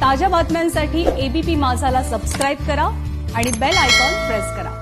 ताज्या बातम्यांसाठी ABP माझाला subscribe करा आणि बेल आयकॉन प्रेस करा।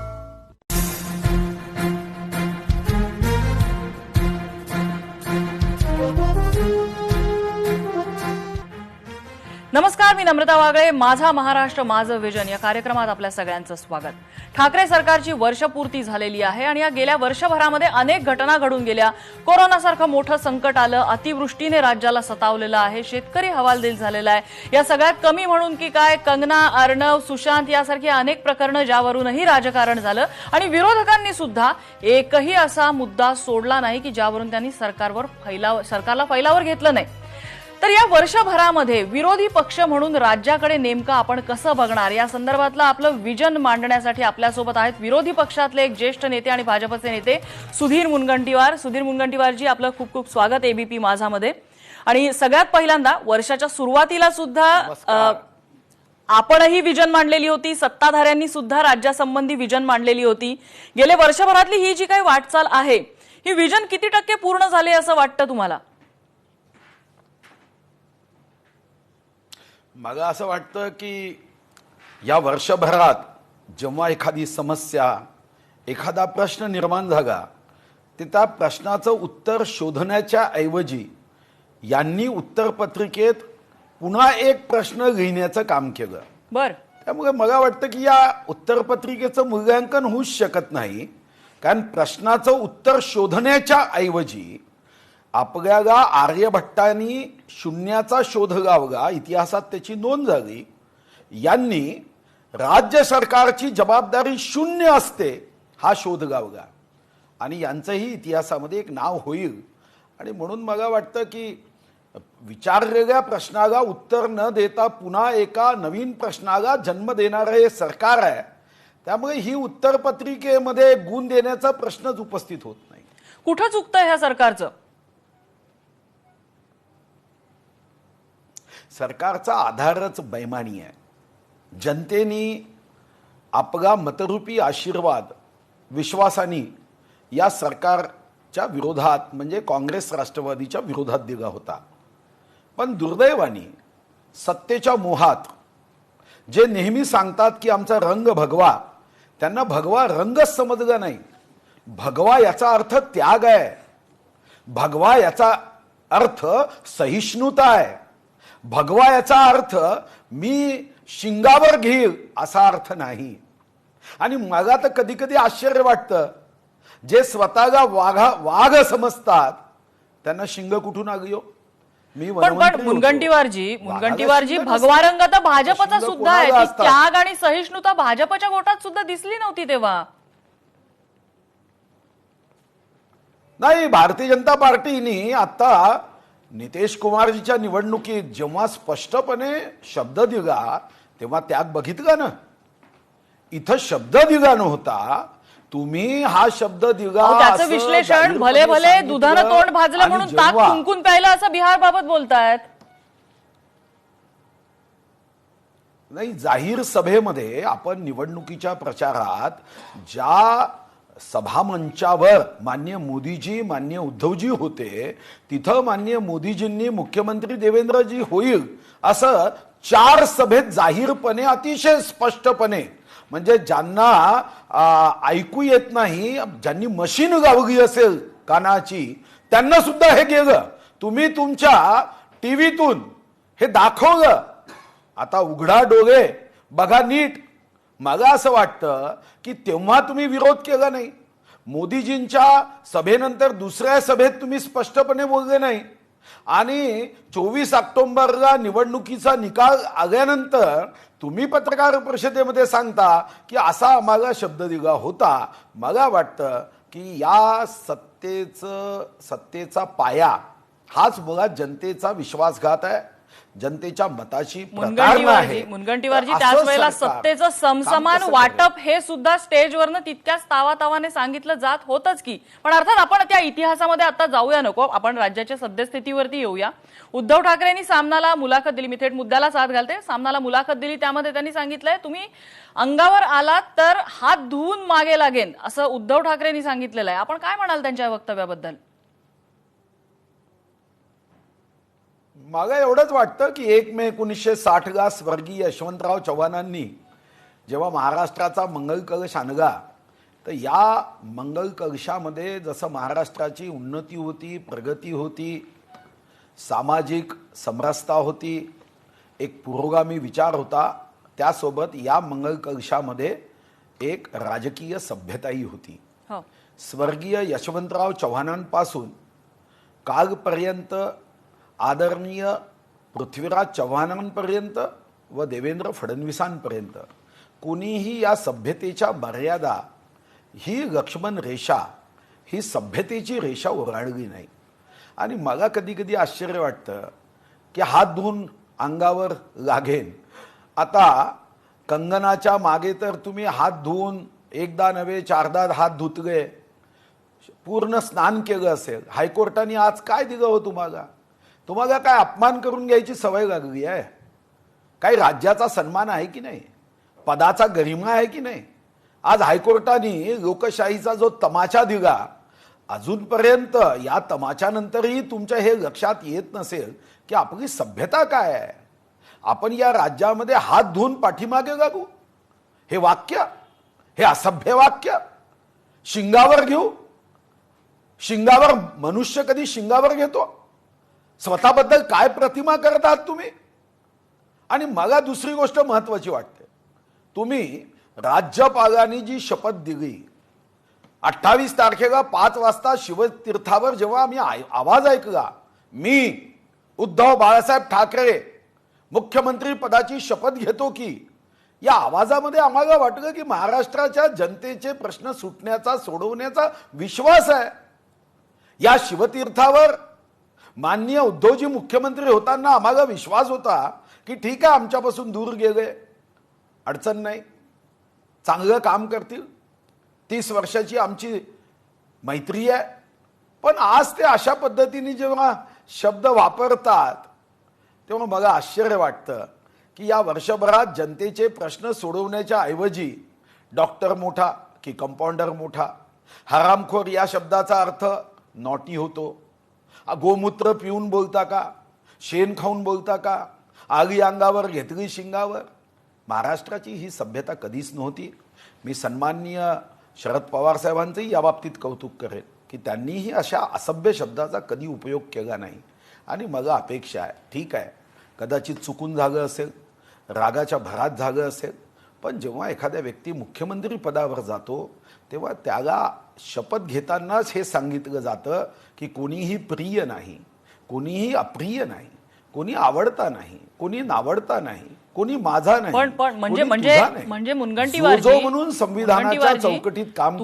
नमस्कार, मी नम्रता वागळे। माझा महाराष्ट्र माझं विजन या कार्यक्रमात आपल्या सगळ्यांचं स्वागत। ठाकरे सरकारची वर्षपूर्ती झालेली आहे आणि या गेल्या वर्षभरामध्ये अनेक घटना घडून गेल्या। कोरोनासारखं मोठं संकट आलं, अतिवृष्टीने राज्याला सतावलेलं आहे, शेतकरी हवालदिल झालेला आहे। या सगळ्यात कमी म्हणून की काय, कंगना, अर्णव, सुशांत यासारखी अनेक प्रकरणं ज्यावरूनही राजकारण झालं आणि विरोधकांनी सुद्धा एकही असा मुद्दा सोडला नाही की ज्यावरून त्यांनी सरकारला फैलावर घेतलं नाही। तर या वर्षभरामध्ये विरोधी पक्ष म्हणून राज्याकडे नेमकं आपण कसं बघणार या संदर्भातलं आपलं विजन मांडण्यासाठी आपल्यासोबत आहेत विरोधी पक्षातले एक ज्येष्ठ नेते आणि भाजपचे नेते सुधीर मुनगंटीवार। सुधीर मुनगंटीवारजी, आपलं खूप खूप स्वागत एबीपी माझामध्ये। आणि सगळ्यात पहिल्यांदा वर्षाच्या सुरुवातीला सुद्धा आपणही विजन मांडलेली होती, सत्ताधाऱ्यांनी सुद्धा राज्यासंबंधी विजन मांडलेली होती। गेले वर्षभरातली ही जी काही वाटचाल आहे, ही विजन किती टक्के पूर्ण झाले असं वाटतं तुम्हाला? मला असं वाटतं की या वर्षभरात जेव्हा एखादी समस्या, एखादा प्रश्न निर्माण झाला, त्या प्रश्नाचं उत्तर शोधण्याच्या ऐवजी यांनी उत्तरपत्रिकेत पुन्हा एक प्रश्न लिहिण्याचं काम केलं। त्यामुळे मला वाटतं की या उत्तरपत्रिकेचं मूल्यांकन होऊच शकत नाही, कारण प्रश्नाचं उत्तर शोधण्याच्या ऐवजी आपल्याला आर्यभट्टांनी शून्याचा शोध लावला, इतिहासात त्याची नोंद झाली। यांनी राज्य सरकारची जबाबदारी शून्य असते हा शोध लावला आणि यांचंही इतिहासामध्ये एक नाव होईल। आणि म्हणून मला वाटतं की विचारलेल्या प्रश्नाला उत्तर न देता पुन्हा एका नवीन प्रश्नाला जन्म देणारं हे सरकार आहे। त्यामुळे ही उत्तरपत्रिकेमध्ये गुण देण्याचा प्रश्नच उपस्थित होत नाही। कुठं चुकतं ह्या सरकारचं? सरकारचा आधारच बैमानी आहे। जनतेने आपला मतरूपी आशीर्वाद विश्वासाने या सरकारच्या विरोधात म्हणजे काँग्रेस राष्ट्रवादीच्या विरोधात दिला होता। पण दुर्दैवाने सत्तेच्या मोहात जे नेहमी सांगतात की आमचा रंग भगवा, त्यांना भगवा रंगच समजला नाही। भगवा याचा अर्थ त्याग आहे, भगवा याचा अर्थ सहिष्णुता आहे, भगवा याचा अर्थ मी शिंगावर घेईल असा अर्थ नाही। आणि मला तर कधी कधी आश्चर्य वाटतं, जे स्वतःला वाघ समजतात त्यांना शिंग कुठून आली हो? मी मुनगंटीवारजी भगवा रंग तर भाजपचा सुद्धा आहे, ती त्याग आणि सहिष्णुता भाजपच्या गोटात सुद्धा दिसली नव्हती तेव्हा। नाही, भारतीय जनता पार्टीने आता नितेश कुमारजीच्या निवडणुकीत जेव्हा स्पष्टपणे शब्द दिला तेव्हा त्याग बघितला ना। इथं शब्द दिला नव्हता, तुम्ही हा शब्द दिला। त्याचं विश्लेषण भले भले दुधानं तोंड भाजलं म्हणून ताक कुंकून प्यायला असं बिहार बाबत बोलतायत। नाही, जाहीर सभेमध्ये आपण निवडणुकीच्या प्रचारात ज्या सभामंचावर माननीय मोदीजी, माननीय उद्धवजी होते, तिथं माननीय मोदीजींनी मुख्यमंत्री देवेंद्रजी होईल असं 4 सभेत जाहीरपणे अतिशय स्पष्टपणे, म्हणजे ज्यांना ऐकू येत नाही, ज्यांनी मशीन लावली असेल कानाची, त्यांना सुद्धा हे गेलं। तुम्ही तुमच्या टीव्हीतून हे दाखवलं, आता उघडा डोळे बघा नीट। मला असं वाटतं की तेव्हा तुम्ही विरोध केला नाही, मोदीजींच्या सभेनंतर दुसऱ्या सभेत तुम्ही स्पष्टपणे बोलले नाही, आणि 24 ऑक्टोबरला निवडणुकीचा निकाल आल्यानंतर तुम्ही पत्रकार परिषदेमध्ये सांगता की असा आम्हाला शब्द दिला होता। मला वाटतं की या सत्तेचा पाया हाच मुळात जनतेचा विश्वासघात आहे, जनतेच्या मताची प्रतारणा आहे। मुनगंटीवारजी, त्याच वेळेला सत्तेचं समसमान वाटप हे सुद्धा स्टेजवरनं तितक्याच तावातावाने सांगितलं जात होतच की। पण अर्थात आपण त्या इतिहासामध्ये आता जाऊया नको, आपण राज्याच्या सद्यस्थितीवरती येऊया। उद्धव ठाकरेंनी सामनाला मुलाखत दिली, मी थेट मुद्द्याला साथ घालते, सामनाला मुलाखत दिली, त्यामध्ये त्यांनी सांगितलंय तुम्ही अंगावर आलात तर हात धुवून मागे लागेन असं उद्धव ठाकरेंनी सांगितलेलं आहे। आपण काय म्हणाल त्यांच्या वक्तव्याबद्दल? मला एवढंच वाटतं की 1 मे 1960 स्वर्गीय यशवंतराव चव्हाणांनी जेव्हा महाराष्ट्राचा मंगल कलश आणला, तर या मंगल कलशामध्ये जसं महाराष्ट्राची उन्नती होती, प्रगती होती, सामाजिक समरसता होती, एक पुरोगामी विचार होता, त्यासोबत या मंगल कलशामध्ये एक राजकीय सभ्यताही होती. हो. स्वर्गीय यशवंतराव चव्हाणांपासून कालपर्यंत आदरणीय पृथ्वीराज चव्हाणांपर्यंत व देवेंद्र फडणवीसांपर्यंत कोणीही या सभ्यतेच्या मर्यादा ही लक्ष्मण रेषा, ही सभ्यतेची रेषा ओलांडली नाही. आणि मला कधी कधी आश्चर्य वाटतं की हात धुवून अंगावर लागेन. आता कंगनाच्या मागे तर तुम्ही हात धुवून एकदा नव्हे 4दा हात धुतले, पूर्ण स्नान केलं असेल. हायकोर्टाने आज काय दिलं हो तुम्हाला? तुम्हाला काय अपमान करून घ्यायची सवय लागली आहे? काही राज्याचा सन्मान आहे की नाही? पदाचा गरिमा आहे की नाही? आज हायकोर्टाने लोकशाहीचा जो तमाचा दिला, अजूनपर्यंत या तमाच्यानंतरही तुमच्या हे लक्षात येत नसेल की आपली सभ्यता काय आहे. आपण या राज्यामध्ये हात धुवून पाठीमागे लागू? हे वाक्य, हे असभ्य वाक्य शिंगावर घेऊ? शिंगावर मनुष्य कधी शिंगावर घेतो? स्वतःबद्दल काय प्रतिमा करत आहात तुम्ही? आणि मला दुसरी गोष्ट महत्वाची वाटते, तुम्ही राज्यपालांनी जी शपथ दिली 28 तारखेला 5 वाजता शिवतीर्थावर जेव्हा आम्ही आवाज ऐकला, मी उद्धव बाळासाहेब ठाकरे मुख्यमंत्री पदाची शपथ घेतो की, या आवाजामध्ये आम्हाला वाटलं की महाराष्ट्राच्या जनतेचे प्रश्न सुटण्याचा, सोडवण्याचा विश्वास आहे. या शिवतीर्थावर माननीय उद्धवजी मुख्यमंत्री होताना आम्हाला विश्वास होता की ठीक आहे, आमच्यापासून दूर गेले, अडचण नाही, चांगलं काम करतील, 30 वर्षाची आमची मैत्री आहे. पण आज ते अशा पद्धतीने जेव्हा शब्द वापरतात तेव्हा मला आश्चर्य वाटतं की या वर्षभरात जनतेचे प्रश्न सोडवण्याच्या ऐवजी डॉक्टर मोठा की कंपाऊंडर मोठा, हरामखोर या शब्दाचा अर्थ नॉटी होतो. गोमूत्र पिऊन बोलता का? शेण खाऊन बोलता का? आगी अंगावर घेतली शिंगावर? महाराष्ट्राची ही सभ्यता कधीच नव्हती. मी सन्माननीय शरद पवार साहेबांचंही याबाबतीत कौतुक करेन की त्यांनीही अशा असभ्य शब्दाचा कधी उपयोग केला नाही. आणि मला अपेक्षा आहे, ठीक आहे, कदाचित चुकून झालं असेल, रागाच्या भरात झालं असेल, पण जेव्हा एखाद्या व्यक्ती मुख्यमंत्री पदावर जातो तेव्हा त्याला शपथ घेतानाच हे सांगितलं जातं की कोणीही प्रिय नाही, कोणीही अप्रिय नाही, कोणी आवडता नाही, कोणी नावडता नाही, कोणी माझा नाही, पण म्हणजे कोणी म्हणजे तुझा नाही. म्हणजे जो मुनगंटीवारजी म्हणून संविधानाच्या चौकटीत काम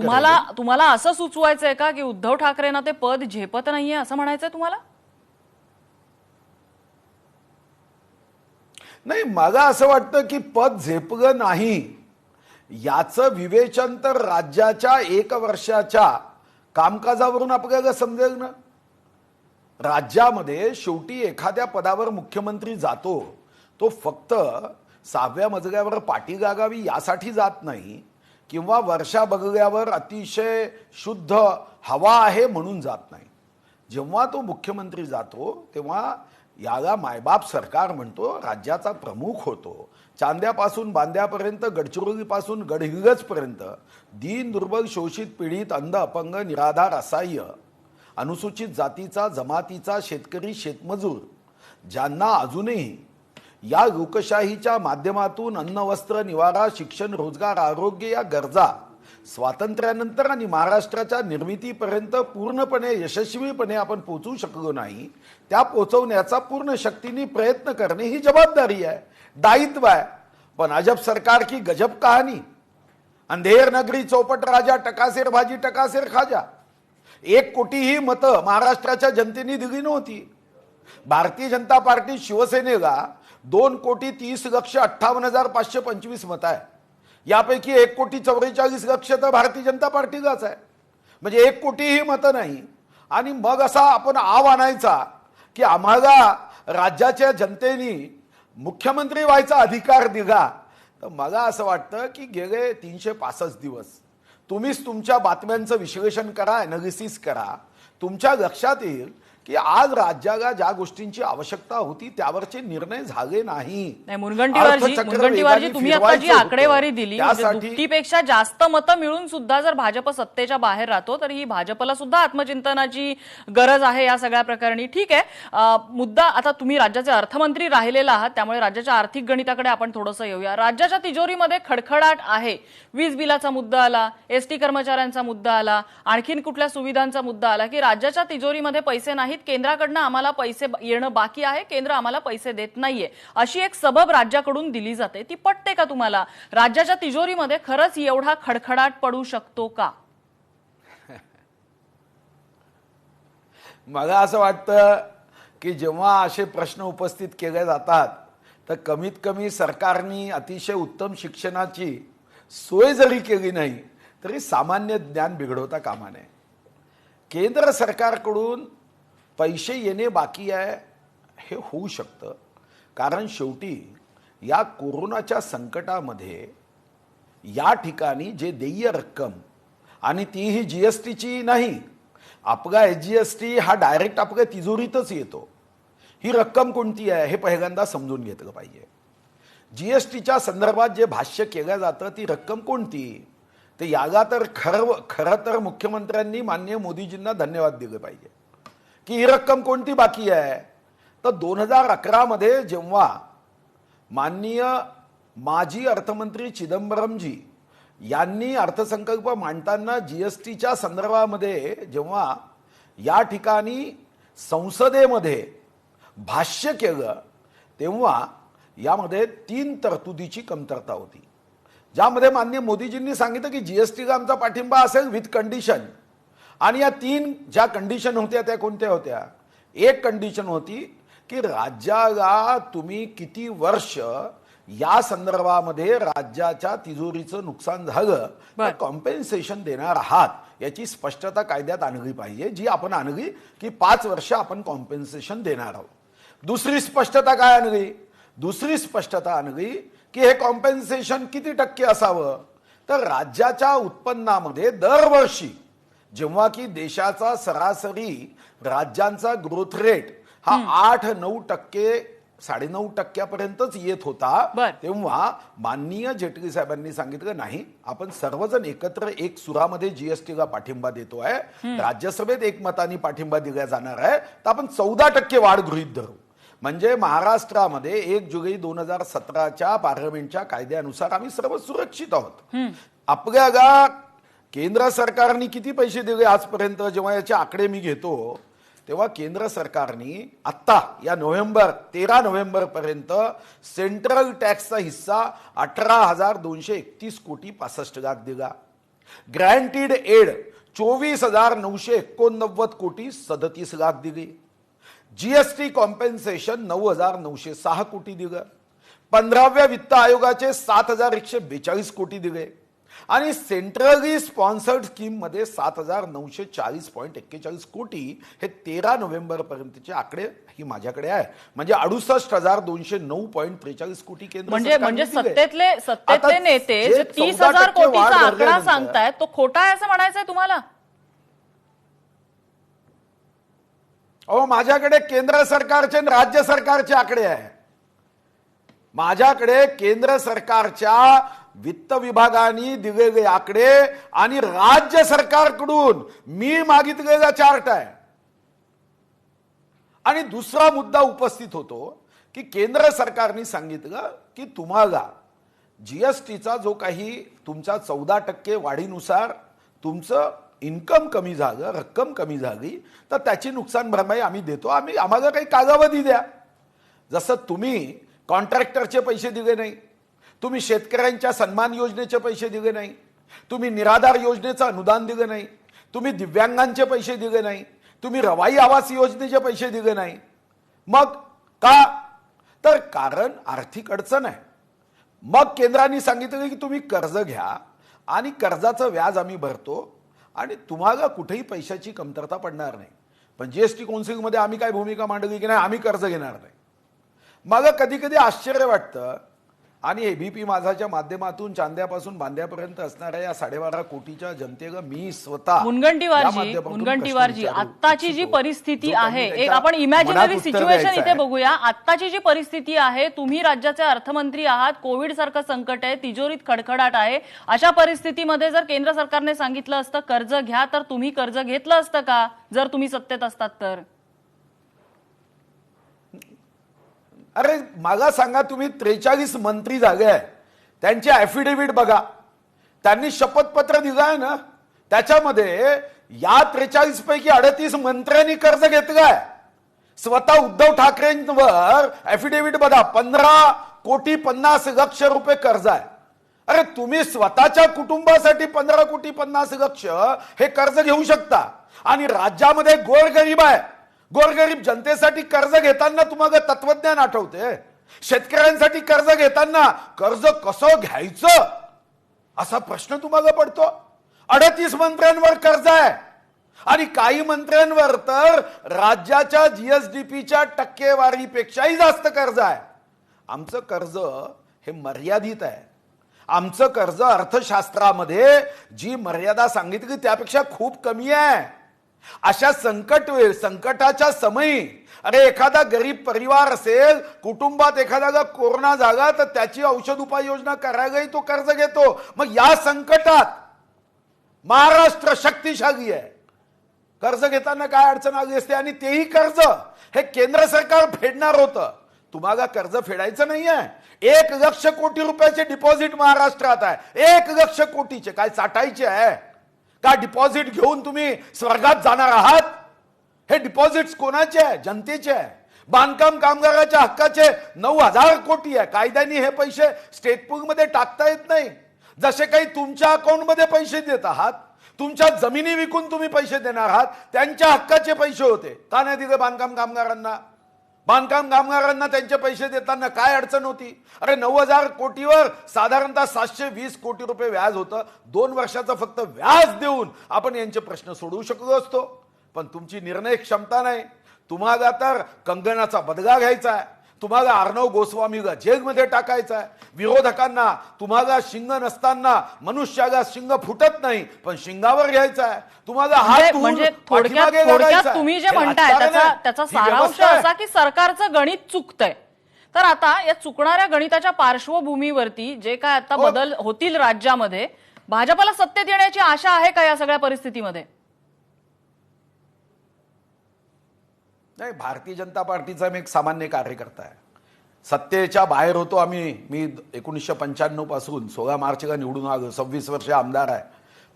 तुम्हाला असं सुचवायचंय का की उद्धव ठाकरेंना ते पद झेपत नाहीये असं म्हणायचंय तुम्हाला? नाही, मला असं वाटतं की पद झेपलं नाही याचं विवेचन तर राज्याच्या 1 वर्षाच्या कामकाजावरून आपल्याला समजेल ना. राज्यामध्ये शेवटी एखाद्या पदावर मुख्यमंत्री जातो, तो फक्त 6व्या मजल्यावर पाठी गागावी यासाठी जात नाही, किंवा वर्षा बगल्यावर अतिशय शुद्ध हवा आहे म्हणून जात नाही. जेव्हा तो मुख्यमंत्री जातो तेव्हा याला मायबाप सरकार म्हणतो, राज्याचा प्रमुख होतो. चांद्यापासून बांद्यापर्यंत, गडचिरोलीपासून गडहिंग्लजपर्यंत दीन दुर्बल शोषित पीडित अंध अपंग निराधार असहाय्य अनुसूचित जातीचा जमातीचा शेतकरी शेतमजूर ज्यांना अजूनही या लोकशाहीच्या माध्यमातून अन्न वस्त्र निवारा शिक्षण रोजगार आरोग्य या गरजा स्वातंत्र्यानंतर आणि महाराष्ट्राच्या निर्मितीपर्यंत पूर्णपणे यशस्वीपणे आपण पोहोचू शकलो नाही, त्या पोहोचवण्याचा पूर्ण शक्तीने प्रयत्न करणे ही जबाबदारी आहे, दायित्व आहे. पण अजब सरकार की गजब कहानी, अंधेर नगरी चौपट राजा टकासेर भाजी टकासेर खाजा. 1 कोटी ही मतं महाराष्ट्राच्या जनतेने दिली नव्हती. भारतीय जनता पार्टी शिवसेनेला 2,30,58,525 मतं आहे. यापैकी 1,44,00,000 तर भारतीय जनता पार्टीलाच आहे. म्हणजे 1 कोटी ही मतं नाही. आणि मग असा आपण आव आणायचा की आम्हाला राज्याच्या जनतेने मुख्यमंत्री व्हायचा अधिकार दिला. तर मला असं वाटतं की गेले 365 दिवस तुम्हीच तुमच्या बातम्यांचं विश्लेषण करा, ॲनालिसिस करा. तुमच्या लक्षात येईल की आज राज्याला ज्या गोष्टींची आवश्यकता होती त्यावरचे निर्णय झाले नाही. मुनगंटीवारजी तुम्ही आता जी आकडेवारी दिली म्हणजे दुपटीपेक्षा जास्त मतं मिळून सुद्धा जर भाजप सत्तेच्या बाहेर राहतो तर ही भाजपला सुद्धा आत्मचिंतनाची गरज आहे या सगळ्या प्रकरणी. ठीक आहे, मुद्दा आता तुम्ही राज्याचे अर्थमंत्री राहिलेला आहात त्यामुळे राज्याच्या आर्थिक गणिताकडे आपण थोडंसं येऊया. राज्याच्या तिजोरीमध्ये खडखडाट आहे. वीज बिलाचा मुद्दा आला, एसटी कर्मचाऱ्यांचा मुद्दा आला, आणखीन कुठल्या सुविधांचा मुद्दा आला की राज्याच्या तिजोरीमध्ये पैसे नाहीत, केंद्राकडनं आम्हाला पैसे येणं बाकी आहे, केंद्र आम्हाला पैसे देत नाहीये, अशी एक सबब राज्याकडून दिली जाते. ती पटते का तुम्हाला? राज्याच्या तिजोरीमध्ये खरंच एवढा खडखडाट पडू शकतो का? मला असं वाटतं की जेव्हा असे प्रश्न उपस्थित केले जातात तर कमीत कमी सरकारने अतिशय उत्तम शिक्षणाची सोय जरी केली नाही तरी सामान्य ज्ञान बिघडवता कामा नये. केंद्र सरकारकडून पैसे येणे बाकी आहे हे होऊ शकतं, कारण शेवटी या कोरोनाच्या संकटामध्ये या ठिकाणी जे देय रक्कम आणि तीही जीएसटीची नाही, आपला एसजीएसटी हा डायरेक्ट आपल्या तिजोरीतच येतो. ही रक्कम कोणती आहे हे पहिल्यांदा समजून घेतलं पाहिजे. जीएसटीच्या संदर्भात जे भाष्य केलं जातं ती रक्कम कोणती, ते याला तर खरं तर मुख्यमंत्र्यांनी माननीय मोदीजींना धन्यवाद दिले पाहिजे की ही रक्कम कोणती बाकी आहे. तर 2011 मध्ये जेव्हा माननीय माजी अर्थमंत्री चिदंबरमजी यांनी अर्थसंकल्प मांडताना जीएसटीच्या संदर्भामध्ये जेव्हा या ठिकाणी संसदेमध्ये भाष्य केलं तेव्हा यामध्ये 3 तरतुदीची कमतरता होती, ज्यामध्ये माननीय मोदीजींनी सांगितलं की जीएसटीला आमचा पाठिंबा असेल विथ कंडिशन. आणि या 3 ज्या कंडिशन होत्या त्या कोणत्या होत्या? एक कंडिशन होती की राज्याला तुम्ही किती वर्ष या संदर्भामध्ये राज्याच्या तिजोरीचं नुकसान झालं तर कॉम्पेन्सेशन देणार आहात याची स्पष्टता कायद्यात आणली पाहिजे, जी आपण आणली की 5 वर्ष आपण कॉम्पेन्सेशन देणार आहोत. दुसरी स्पष्टता काय आणली? दुसरी स्पष्टता आणली की हे कॉम्पेन्सेशन किती टक्के असावं, तर राज्याच्या उत्पन्नामध्ये दरवर्षी जेव्हा की देशाचा सरासरी राज्यांचा ग्रोथ रेट हा 8-9%, 9.5% येत होता, तेव्हा माननीय जेटली साहेबांनी सांगितलं नाही, आपण सर्वजण एकत्र एक सुरामध्ये जीएसटीला पाठिंबा देतो आहे, राज्यसभेत एकमताने पाठिंबा दिला जाणार आहे, तर आपण 14% वाढ गृहीत धरू. म्हणजे महाराष्ट्रामध्ये 1 जुलै 2017च्या पार्लमेंटच्या कायद्यानुसार आम्ही सर्व सुरक्षित आहोत. आपल्याला केंद्र सरकारने किती पैसे दिले आजपर्यंत, जेव्हा याचे आकडे मी घेतो तेव्हा केंद्र सरकारने आत्ता या 13 नोव्हेंबर पर्यंत सेंट्रल टॅक्सचा हिस्सा 18,231 कोटी 65 लाख दिला. ग्रँटेड एड 24,989 कोटी 37 लाख दिली. जीएसटी कॉम्पेन्सेशन 9,906 कोटी दिलं. 15व्या वित्त आयोगाचे 7,142 कोटी दिले आणि सेंट्रली स्पॉन्सर्ड स्कीम मध्ये 7,940.41 कोटी. हे 13 नोव्हेंबर पर्यंतचे आकडे ही माझ्याकडे आहे, म्हणजे 68,209.43 कोटी केंद्र म्हणजे सत्तेतले नेते जे 30,000 कोटीचा आकडा सांगतायत तो खोटा आहे असं म्हणायचंय तुम्हाला? अहो, माझ्याकडे केंद्र सरकारचे आणि राज्य सरकारचे आकडे आहे. माझ्याकडे केंद्र सरकारच्या वित्त विभागाने दिलेले आकडे आणि राज्य सरकारकडून मी मागितलेला चार्ट आहे. आणि दुसरा मुद्दा उपस्थित होतो की केंद्र सरकारने सांगितलं की तुम्हाला जीएसटीचा जो काही तुमचा 14% वाढीनुसार तुमचं इन्कम कमी झालं, रक्कम कमी झाली, तर त्याची नुकसान भरपाई आम्ही देतो, आम्हाला काही कालावधी द्या. जसं तुम्ही कॉन्ट्रॅक्टरचे पैसे दिले नाही, तुम्ही शेतकऱ्यांच्या सन्मान योजनेचे पैसे दिले नाही, तुम्ही निराधार योजनेचं अनुदान दिले नाही, तुम्ही दिव्यांगांचे पैसे दिले नाही, तुम्ही रवाई आवास योजनेचे पैसे दिले नाही. मग का? तर कारण आर्थिक अडचण आहे. मग केंद्राने सांगितलं की तुम्ही कर्ज घ्या आणि कर्जाचं व्याज आम्ही भरतो आणि तुम्हाला कुठेही पैशाची कमतरता पडणार नाही. पण जीएसटी काउन्सिलमध्ये आम्ही काय भूमिका मांडली की नाही, आम्ही कर्ज घेणार नाही. मला कधी कधी आश्चर्य वाटतं, आणि एबीपी माझाच्या माध्यमातून चांद्यापासून बांद्यापर्यंत असणाऱ्या या 12.5 कोटीच्या जनतेला मी स्वतः मुनगंटीवारजी आत्ताची जी परिस्थिती आहे, एक आपण इमॅजिनरी सिच्युएशन इथे बघूया. आत्ताची जी परिस्थिती आहे, तुम्ही राज्याचे अर्थमंत्री आहात, कोविड सारखं संकट आहे, तिजोरीत खडखडाट आहे, अशा परिस्थितीमध्ये जर केंद्र सरकारने सांगितलं असतं कर्ज घ्या, तर तुम्ही कर्ज घेतलं असतं का जर तुम्ही सत्तेत असतात तर? अरे मागा सांगा, तुम्ही 43 मंत्री जागे आहे, त्यांचे ऍफिडेव्हिट बघा, त्यांनी शपथपत्र दिलं आहे ना, त्याच्यामध्ये या 43 पैकी 38 मंत्र्यांनी कर्ज घेतलंय. स्वतः उद्धव ठाकरेंवर ऍफिडेव्हिट बघा, 15,50,00,000 कर्ज आहे. अरे तुम्ही स्वतःच्या कुटुंबासाठी 15,50,00,000 हे कर्ज घेऊ शकता, आणि राज्यामध्ये गोरगरीब आहे, गोरगरीब जनतेसाठी कर्ज घेताना तुम्हाला तत्वज्ञान आठवते? शेतकऱ्यांसाठी कर्ज घेताना कर्ज कसं घ्यायचं असा प्रश्न तुम्हाला पडतो? 38 मंत्र्यांवर कर्ज आहे, आणि काही मंत्र्यांवर तर राज्याच्या जीएसडीपीच्या टक्केवारीपेक्षाही जास्त कर्ज आहे. आमचं कर्ज हे मर्यादित आहे. आमचं कर्ज अर्थशास्त्रामध्ये जी मर्यादा सांगितली त्यापेक्षा खूप कमी आहे. अशा संकटाच्या समयी अरे एखादा गरीब परिवार असेल, कुटुंबात एखाद्याला कोरोना झाला, तर त्याची औषध उपाययोजना करायलाही तो कर्ज घेतो. मग या संकटात महाराष्ट्र शक्तिशाली आहे, कर्ज घेताना काय अडचण आली असते? आणि तेही कर्ज हे केंद्र सरकार फेडणार होतं. तुम्हाला कर्ज फेडायचं नाहीये. 1,00,000 कोटी रुपयाचे डिपॉझिट महाराष्ट्रात आहे. 1,00,000 कोटीचे काय साठायचे आहे का? डिपॉझिट घेऊन तुम्ही स्वर्गात जाणार आहात? हे डिपॉझिट्स कोणाचे आहे? जनतेचे आहे. बांधकाम कामगाराच्या हक्काचे 9,000 कोटी आहे. कायद्याने हे पैसे स्टेट पूल मध्ये टाकता येत नाही. जसे काही तुमच्या अकाउंटमध्ये पैसे देत आहात, तुमच्या जमिनी विकून तुम्ही पैसे देणार आहात, त्यांच्या हक्काचे पैसे होते का नाही दिले बांधकाम कामगारांना? बांधकाम कामगारांना त्यांचे पैसे देताना काय अडचण होती? अरे 9,000 कोटीवर साधारणतः 720 कोटी रुपये व्याज होतं. 2 वर्षाचं फक्त व्याज देऊन आपण यांचे प्रश्न सोडवू शकलो असतो. पण तुमची निर्णय क्षमता नाही. तुम्हाला तर कंगनाचा बदला घ्यायचा आहे, तुम्हाला अर्णव गोस्वामीला जेलमध्ये टाकायचा आहे. विरोधकांना तुम्हाला शिंग नसताना मनुष्याला शिंग फुटत नाही, पण शिंगावर घ्यायचा आहे. तुम्हाला हात म्हणजे थोडक्यात तुम्ही जे म्हणताय त्याचा सारांश असा की सरकारचं गणित चुकतंय. तर आता या चुकणाऱ्या गणिताच्या पार्श्वभूमीवरती जे काय आता बदल होतील राज्यामध्ये, भाजपला सत्तेत येण्याची आशा आहे का या सगळ्या परिस्थितीमध्ये? नाही, भारतीय जनता पार्टीचा मी एक सामान्य कार्यकर्ता आहे. सत्तेच्या बाहेर होतो आम्ही. मी 1995 पासून 16 मार्चला निवडून आलो. 26 वर्ष आमदार आहे.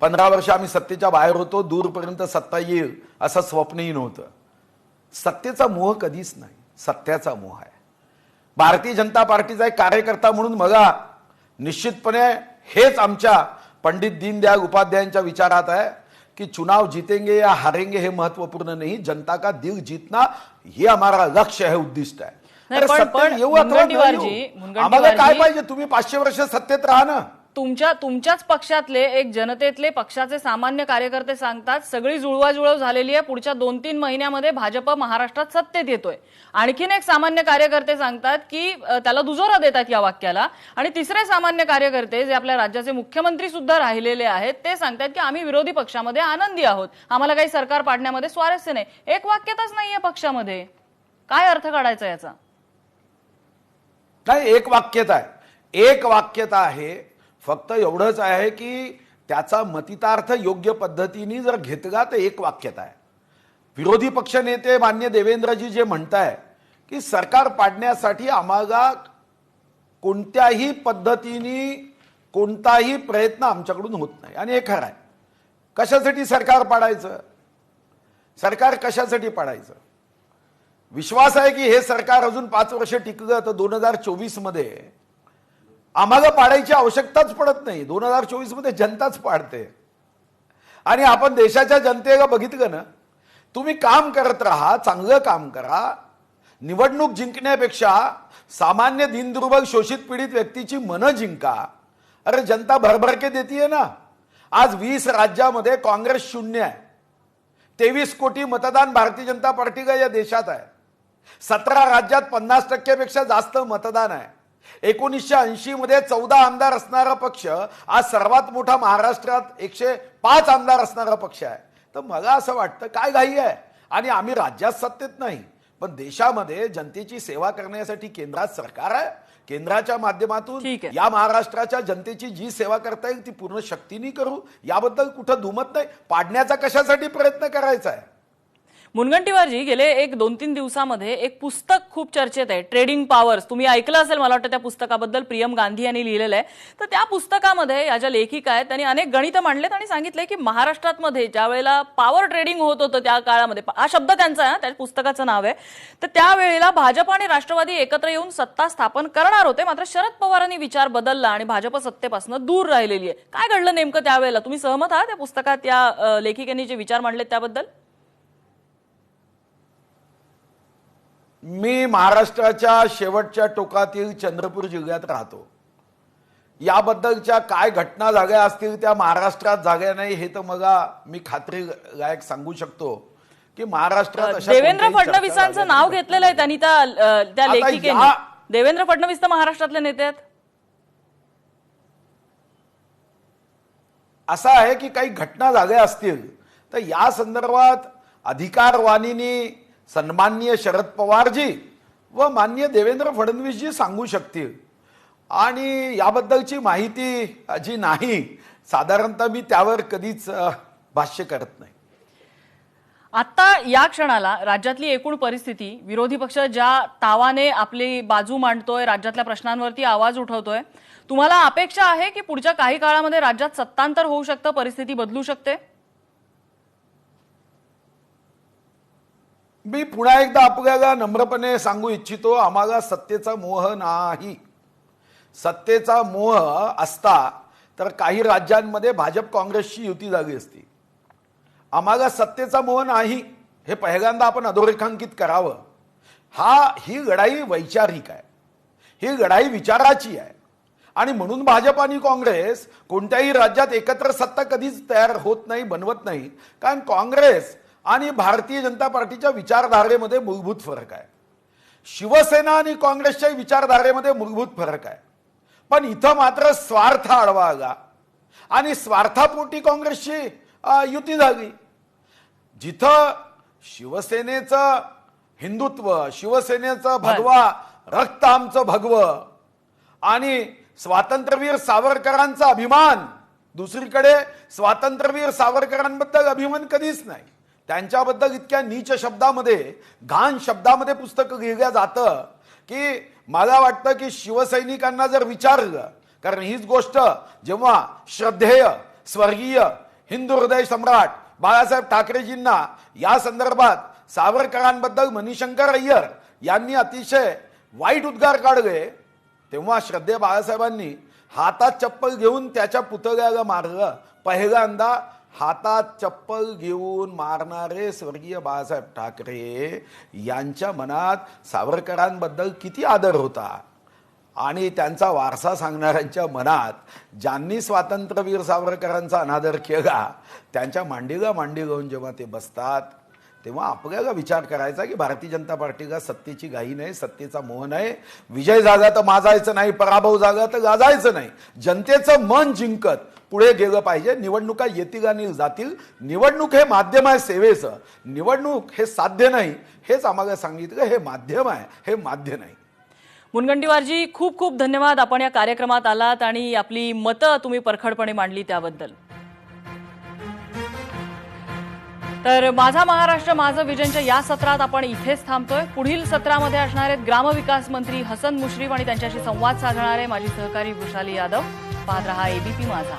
15 वर्ष आम्ही सत्तेच्या बाहेर होतो. दूरपर्यंत सत्ता येईल असं स्वप्नही नव्हतं. सत्तेचा मोह कधीच नाही, सत्याचा मोह आहे. भारतीय जनता पार्टीचा एक कार्यकर्ता म्हणून मला निश्चितपणे हेच आमच्या पंडित दीनदयाल उपाध्यायांच्या विचारात आहे कि चुनाव जीतेंगे या हारेंगे हे महत्वपूर्ण नहीं, जनता का दिल जीतना ये हमारा लक्ष्य है, उद्दिष्ट है. आम्हाला काय पाहिजे? तुम्ही 500 वर्ष सत्तेत राहा ना. तुमच्याच पक्षातले एक जनतेतले पक्षाचे सामान्य कार्यकर्ते सांगतात सगळी जुळवाजुळव झालेली आहे, पुढच्या 2-3 महिन्यामध्ये भाजप महाराष्ट्रात सत्तेत येतोय. आणखीन एक सामान्य कार्यकर्ते सांगतात की त्याला दुजोरा देतात या वाक्याला. आणि तिसरे सामान्य कार्यकर्ते जे आपल्या राज्याचे मुख्यमंत्री सुद्धा राहिलेले आहेत ते सांगतात की आम्ही विरोधी पक्षामध्ये आनंदी आहोत, आम्हाला काही सरकार पाडण्यामध्ये स्वारस्य नाही. एक वाक्यताच नाहीये पक्षामध्ये. काय अर्थ काढायचा याचा? नाही, एक वाक्यता आहे. एक वाक्यता आहे, फक्त एवढंच आहे की त्याचा मतितार्थ योग्य पद्धतीने जर घेतला तर एक वाक्यता आहे. विरोधी पक्ष नेते मान्य देवेंद्रजी जे म्हणताय की सरकार पाडण्यासाठी आम्हाला कोणत्याही पद्धतीने कोणताही प्रयत्न आमच्याकडून होत नाही, आणि हे खरं आहे. कशासाठी सरकार पाडायचं? सरकार कशासाठी पाडायचं? विश्वास आहे की हे सरकार अजून 5 वर्ष टिकलं तर 2024 मध्ये आम्हाला पाडायची आवश्यकताच पडत नाही. 2024 मध्ये जनताच पाडते. आणि आपण देशाच्या जनतेला बघितलं ना, तुम्ही काम करत राहा, चांगलं काम करा. निवडणूक जिंकण्यापेक्षा सामान्य दीनदुर्बल शोषित पीडित व्यक्तीची मनं जिंका. अरे जनता भरभरके देतीये ना. आज 20 राज्यामध्ये काँग्रेस 0 आहे. 23 कोटी मतदान भारतीय जनता पार्टीला या देशात आहे. 17 राज्यात 50% पेक्षा जास्त मतदान आहे. 1980 मध्ये 14 आमदार असणारा पक्ष आज सर्वात मोठा महाराष्ट्रात 105 आमदार असणारा पक्ष आहे. तर मला असं वाटतं काय घाई आहे. आणि आम्ही राज्यात सत्तेत नाही पण देशामध्ये जनतेची सेवा करण्यासाठी केंद्रात सरकार आहे. केंद्राच्या माध्यमातून ठीक आहे. या महाराष्ट्राच्या जनतेची जी सेवा करता येईल ती पूर्ण शक्तीने करू, याबद्दल कुठं दुमत नाही. पाडण्याचा कशासाठी प्रयत्न करायचा आहे. मुनगंटीवारजी, गेले 1-2-3 दिवसामध्ये एक पुस्तक खूप चर्चेत आहे, ट्रेडिंग पॉवर्स. तुम्ही ऐकलं असेल मला वाटतं त्या पुस्तकाबद्दल. प्रियम गांधी यांनी लिहिलेलं आहे. तर त्या पुस्तकामध्ये या ज्या लेखिका आहेत त्यांनी अनेक गणित मांडलेत आणि सांगितलंय की महाराष्ट्रामध्ये ज्या वेळेला पॉवर ट्रेडिंग होत होतं त्या काळामध्ये, हा शब्द त्यांचा आहे, त्या पुस्तकाचं नाव आहे, तर त्यावेळेला भाजप आणि राष्ट्रवादी एकत्र येऊन सत्ता स्थापन करणार होते. मात्र शरद पवारांनी विचार बदलला आणि भाजप सत्तेपासून दूर राहिलेली आहे. काय घडलं नेमकं त्यावेळेला? तुम्ही सहमत आहात त्या पुस्तकात या लेखिकेने जे विचार मांडलेत त्याबद्दल? मी महाराष्ट्राच्या शेवटच्या टोकातील चंद्रपूर जिल्ह्यात राहतो. याबद्दलच्या काय घटना झाल्या असतील त्या महाराष्ट्रात झाल्या नाही हे तर मी खात्रीलायक सांगू शकतो की महाराष्ट्रात अशा देवेंद्र कोणत्याही चर्चा फडणवीसांचं झाल्या नाव नाही. घेतलेलं आहे त्यांनी त्या आता लेखिकेने. देवेंद्र फडणवीस तर महाराष्ट्रातले नेते आहेत. असं आहे की काही घटना झाल्या असतील तर या संदर्भात अधिकारवाणीनी सन्माननीय शरद पवारजी व माननीय देवेंद्र फडणवीसजी सांगू शकतील. आणि याबद्दलची माहिती जी नाही, साधारणतः मी त्यावर कधीच भाष्य करत नाही. आता या क्षणाला राज्यातली एकूण परिस्थिती, विरोधी पक्ष ज्या तावाने आपली बाजू मांडतोय, राज्यातल्या प्रश्नांवरती आवाज उठवतोय, तुम्हाला अपेक्षा आहे की पुढच्या काही काळामध्ये राज्यात सत्तांतर होऊ शकतं, परिस्थिती बदलू शकते? मी पुन्हा एकदा आपल्याला नम्रपणे सांगू इच्छितो, आम्हाला सत्तेचा मोह नाही. सत्तेचा मोह असता तर काही राज्यांमध्ये भाजप काँग्रेसची युती झाली असती. आम्हाला सत्तेचा मोह नाही, हे पहिल्यांदा आपण अधोरेखांकित करावं. ही लढाई वैचारिक आहे, ही लढाई विचाराची आहे. आणि म्हणून भाजप आणि काँग्रेस कोणत्याही राज्यात एकत्र सत्ता कधीच तयार होत नाही, बनवत नाही. कारण काँग्रेस आणि भारतीय जनता पार्टीच्या विचारधारेमध्ये मूलभूत फरक आहे. शिवसेना आणि काँग्रेसच्या विचारधारेमध्ये मूलभूत फरक आहे. पण इथं मात्र स्वार्थ आडवा आला आणि स्वार्थापोटी काँग्रेसची युती झाली. जिथं शिवसेनेचं हिंदुत्व, शिवसेनेचं भगवा, रक्त आमचं भगवं आणि स्वातंत्र्यवीर सावरकरांचा अभिमान, दुसरीकडे स्वातंत्र्यवीर सावरकरांबद्दल अभिमान कधीच नाही. त्यांच्याबद्दल इतक्या नीच शब्दामध्ये, घाण शब्दामध्ये पुस्तकं लिहिल्या जातं की मला वाटतं की शिवसैनिकांना जर विचारलं, कारण हीच गोष्ट जेव्हा श्रद्धेय स्वर्गीय हिंदू हृदय सम्राट बाळासाहेब ठाकरेजींना या संदर्भात सावरकरांबद्दल मणिशंकर अय्यर यांनी अतिशय वाईट उद्गार काढले, तेव्हा श्रद्धेय बाळासाहेबांनी हातात चप्पल घेऊन त्याच्या पुतळ्याला मारलं. पहिल्यांदा हातात चप्पल घेऊन मारणारे स्वर्गीय बाळासाहेब ठाकरे यांच्या मनात सावरकरांबद्दल किती आदर होता. आणि त्यांचा वारसा सांगणाऱ्यांच्या मनात ज्यांनी स्वातंत्र्यवीर सावरकरांचा अनादर केला त्यांच्या मांडीला मांडी लावून जेव्हा ते बसतात, तेव्हा आपल्याला विचार करायचा की भारतीय जनता पार्टीला सत्तेची घाई नाही, सत्तेचा मोह नाही. विजय झाला तर माजायचं नाही, पराभव झाला तर गाजायचं नाही. जनतेचं मन जिंकत पुढे गेलं पाहिजे. निवडणुका येतील आणि जातील. निवडणूक हे माध्यम आहे सेवेचं. निवडणूक हे साध्य नाही, हेच आम्हाला सांगितलं. हे माध्यम आहे, हे माध्य नाही. मुनगंटीवारजी, खूप खूप धन्यवाद. आपण या कार्यक्रमात आलात आणि आपली मतं तुम्ही परखडपणे मांडली त्याबद्दल. तर माझा महाराष्ट्र माझं विजनच्या या सत्रात आपण इथेच थांबतोय. पुढील सत्रामध्ये असणार आहेत ग्रामविकास मंत्री हसन मुश्रीफ आणि त्यांच्याशी संवाद साधणारे माझी सहकारी वृषाली यादव. पाहत रहा एबीपी माझा.